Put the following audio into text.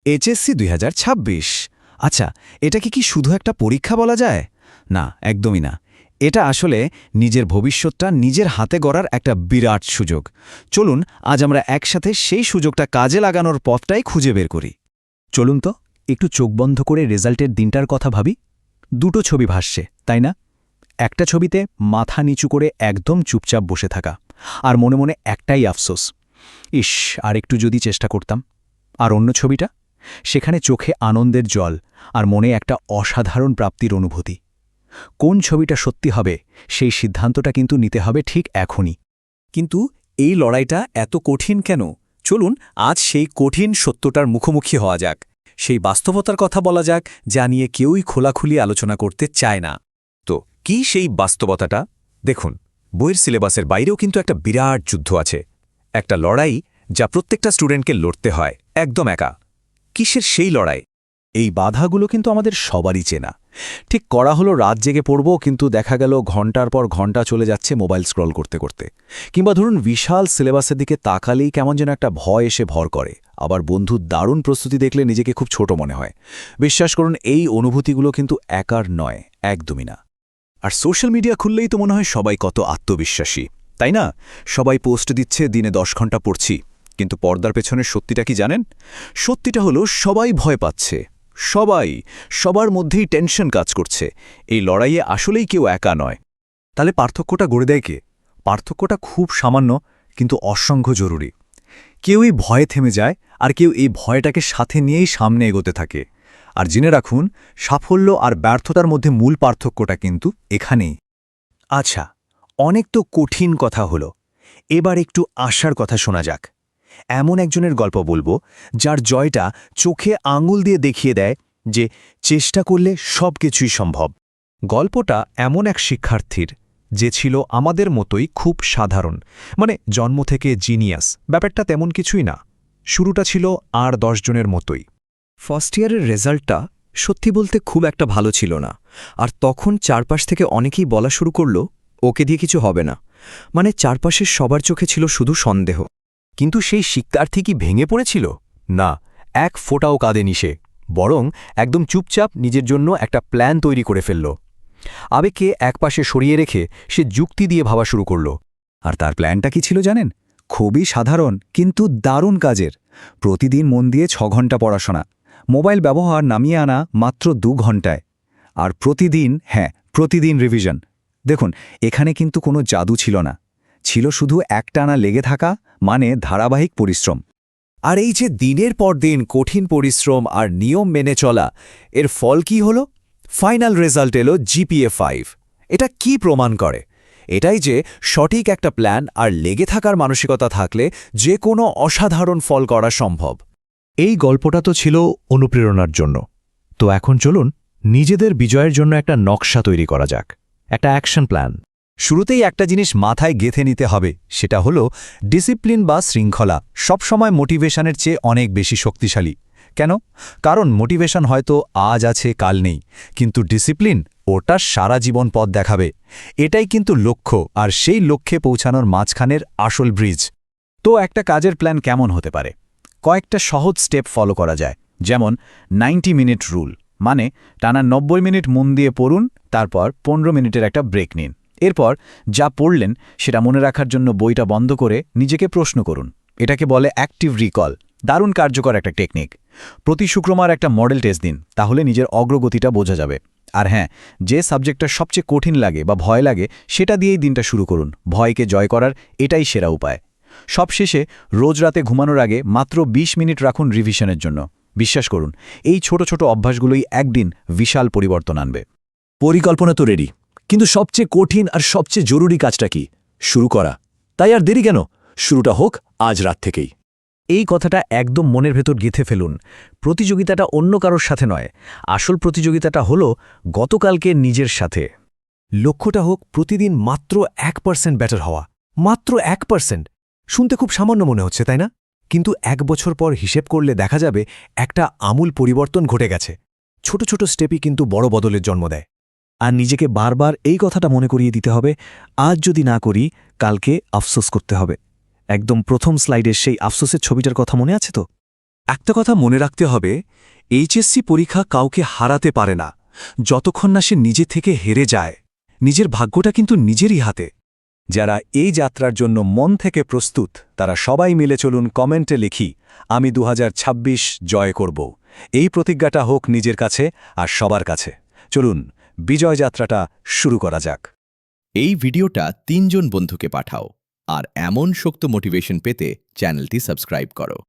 HSC ২০২৬। আচ্ছা, এটাকে কি শুধু একটা পরীক্ষা বলা যায়? না, একদমই না। এটা আসলে নিজের ভবিষ্যৎটা নিজের হাতে গড়ার একটা বিরাট সুযোগ। চলুন আজ আমরা একসাথে সেই সুযোগটা কাজে লাগানোর পথটাই খুঁজে বের করি। চলুন তো একটু চোখ বন্ধ করে রেজাল্টের দিনটার কথা ভাবি। দুটো ছবি ভাসছে, তাই না? একটা ছবিতে মাথা নিচু করে একদম চুপচাপ বসে থাকা, আর মনে মনে একটাই আফসোস, ইস, আর একটু যদি চেষ্টা করতাম। আর অন্য ছবিটা, সেখানে চোখে আনন্দের জল আর মনে একটা অসাধারণ প্রাপ্তির অনুভূতি। কোন ছবিটা সত্যি হবে সেই সিদ্ধান্তটা কিন্তু নিতে হবে ঠিক এখনই। কিন্তু এই লড়াইটা এত কঠিন কেন? চলুন আজ সেই কঠিন সত্যটার মুখোমুখি হওয়া যাক, সেই বাস্তবতার কথা বলা যাক যা নিয়ে কেউই খোলাখুলি আলোচনা করতে চায় না। তো কি সেই বাস্তবতাটা? দেখুন, বইয়ের সিলেবাসের বাইরেও কিন্তু একটা বিরাট যুদ্ধ আছে, একটা লড়াই যা প্রত্যেকটা স্টুডেন্টকে লড়তে হয় একদম একা। কিসের সেই লড়াই? এই বাধাগুলো কিন্তু আমাদের সবারই চেনা। ঠিক করা হলো রাত জেগে পড়ব, কিন্তু দেখা গেল ঘন্টার পর ঘন্টা চলে যাচ্ছে মোবাইল স্ক্রল করতে করতে। কিংবা ধরুন বিশাল সিলেবাসের দিকে তাকালেই কেমন যেন একটা ভয় এসে ভর করে। আবার বন্ধুর দারুণ প্রস্তুতি দেখলে নিজেকে খুব ছোট মনে হয়। বিশ্বাস করুন, এই অনুভূতিগুলো কিন্তু একার নয়, একদমই না। আর সোশ্যাল মিডিয়া খুললেই তো মনে হয় সবাই কত আত্মবিশ্বাসী, তাই না? সবাই পোস্ট দিচ্ছে দিনে 10 ঘন্টা পড়ছি, কিন্তু পর্দার পেছনের সত্যিটা কি জানেন? সত্যিটা হলো সবাই ভয় পাচ্ছে, সবার মধ্যেই টেনশন কাজ করছে। এই লড়াইয়ে আসলেই কেউ একা নয়। তাহলে পার্থক্যটা গড়ে দেয় কে? পার্থক্যটা খুব সামান্য, কিন্তু অসংখ্য জরুরি। কেউই ভয়ে থেমে যায়, আর কেউ এই ভয়টাকে সাথে নিয়েই সামনে এগোতে থাকে। আর জেনে রাখুন, সাফল্য আর ব্যর্থতার মধ্যে মূল পার্থক্যটা কিন্তু এখানেই। আচ্ছা, অনেক তো কঠিন কথা হলো, এবার একটু আশার কথা শোনা যাক। এমন একজনের গল্প বলবো যার জয়টা চোখে আঙুল দিয়ে দেখিয়ে দেয় যে চেষ্টা করলে সব কিছুই সম্ভব। গল্পটা এমন এক শিক্ষার্থীর, যে ছিল আমাদের মতোই খুব সাধারণ, মানে জন্ম থেকে জিনিয়াস, ব্যাপারটা তেমন কিছুই না। শুরুটা ছিল আর 10 জনের মতোই। ফার্স্ট ইয়ারের রেজাল্টটা সত্যি বলতে খুব একটা ভালো ছিল না, আর তখন চারপাশ থেকে অনেকেই বলা শুরু করল ওকে দিয়ে কিছু হবে না। মানে চারপাশের সবার চোখে ছিল শুধু সন্দেহ। কিন্তু সেই শিক্ষার্থী কি ভেঙে পড়েছিল? না, এক ফোঁটাও কাঁদেনি সে। বরং একদম চুপচাপ নিজের জন্য একটা প্ল্যান তৈরি করে ফেলল। আবেগকে একপাশে সরিয়ে রেখে সে যুক্তি দিয়ে ভাবা শুরু করল। আর তার প্ল্যানটা কি ছিল জানেন? খুবই সাধারণ কিন্তু দারুণ কাজের। প্রতিদিন মন দিয়ে 6 ঘন্টা পড়াশোনা, মোবাইল ব্যবহার নামিয়ে আনা মাত্র 2 ঘন্টায়। আর প্রতিদিন রিভিশন। দেখুন, এখানে কিন্তু কোনো জাদু ছিল না, ছিল শুধু একটানা লেগে থাকা, মানে ধারাবাহিক পরিশ্রম। আর এই যে দিনের পর দিন কঠিন পরিশ্রম আর নিয়ম মেনে চলা, এর ফল কি হলো? ফাইনাল রেজাল্ট এলো জিপিএ 5। এটা কি প্রমাণ করে? এটাই যে সঠিক একটা প্ল্যান আর লেগে থাকার মানসিকতা থাকলে যে কোনো অসাধারণ ফল করা সম্ভব। এই গল্পটা তো ছিল অনুপ্রেরণার জন্য। তো এখন চলুন নিজেদের বিজয়ের জন্য একটা নকশা তৈরি করা যাক, একটা অ্যাকশন প্ল্যান। শুরুতেই একটা জিনিস মাথায় গেঁথে নিতে হবে, সেটা হলো ডিসিপ্লিন বা শৃঙ্খলা সবসময় মোটিভেশনের চেয়ে অনেক বেশি শক্তিশালী। কেন? কারণ মোটিভেশন হয়তো আজ আছে কাল নেই, কিন্তু ডিসিপ্লিন ওটা সারা জীবন পথ দেখাবে। এটাই কিন্তু লক্ষ্য, আর সেই লক্ষ্যে পৌঁছানোর মাঝখানের আসল ব্রিজ। তো একটা কাজের প্ল্যান কেমন হতে পারে? কয়েকটা সহজ স্টেপ ফলো করা যায়। যেমন 90 মিনিট রুল, মানে টানা 90 মিনিট মন দিয়ে পড়ুন, তারপর 15 মিনিটের একটা ব্রেক নিন। এরপর যা পড়লেন সেটা মনে রাখার জন্য বইটা বন্ধ করে নিজেকে প্রশ্ন করুন। এটাকে বলে অ্যাক্টিভ রিকল। দারুণ কার্যকর একটা টেকনিক। প্রতি শুক্রবার একটা মডেল টেস্ট দিন, তাহলে নিজের অগ্রগতিটা বোঝা যাবে। আর হ্যাঁ, যে সাবজেক্টটা সবচেয়ে কঠিন লাগে বা ভয় লাগে সেটা দিয়েই দিনটা শুরু করুন। ভয়কে জয় করার এটাই সেরা উপায়। সবশেষে রোজ রাতে ঘুমানোর আগে মাত্র 20 মিনিট রাখুন রিভিশনের জন্য। বিশ্বাস করুন, এই ছোট ছোট অভ্যাসগুলোই একদিন বিশাল পরিবর্তন আনবে। পরিকল্পনা তো রেডি, কিন্তু সবচেয়ে কঠিন আর সবচেয়ে জরুরি কাজটা কি? শুরু করা। তাই আর দেরি কেন? শুরুটা হোক আজ রাত থেকেই। এই কথাটা একদম মনের ভেতর গেঁথে ফেলুন। প্রতিযোগিতাটা অন্য কারোর সাথে নয়, আসল প্রতিযোগিতাটা হলো গতকালকে নিজের সাথে। লক্ষ্যটা হোক প্রতিদিন মাত্র 1% বেটার হওয়া। মাত্র 1%। শুনতে খুব সামান্য মনে হচ্ছে, তাই না? কিন্তু 1 বছর পর হিসেব করলে দেখা যাবে একটা আমূল পরিবর্তন ঘটে গেছে। ছোট ছোট স্টেপই কিন্তু বড় বদলের জন্ম দেয়। আর নিজেকে বারবার এই কথাটা মনে করিয়ে দিতে হবে, আজ যদি না করি কালকে আফসোস করতে হবে। একদম প্রথম স্লাইডের সেই আফসোসের ছবিটার কথা মনে আছে তো? একটা কথা মনে রাখতে হবে, এইচএসসি পরীক্ষা কাউকে হারাতে পারে না, যতক্ষণ না সে নিজে থেকে হেরে যায়। নিজের ভাগ্যটা কিন্তু নিজেরই হাতে। যারা এই যাত্রার জন্য মন থেকে প্রস্তুত তারা সবাই মিলে চলুন কমেন্টে লিখি, আমি 2026 জয় করব। এই প্রতিজ্ঞাটা হোক নিজের কাছে আর সবার কাছে। চলুন বিজয় যাত্রাটা শুরু করা যাক। এই ভিডিওটা 3 জন বন্ধুকে পাঠাও আর এমন শক্ত মোটিভেশন পেতে চ্যানেলটি সাবস্ক্রাইব করো।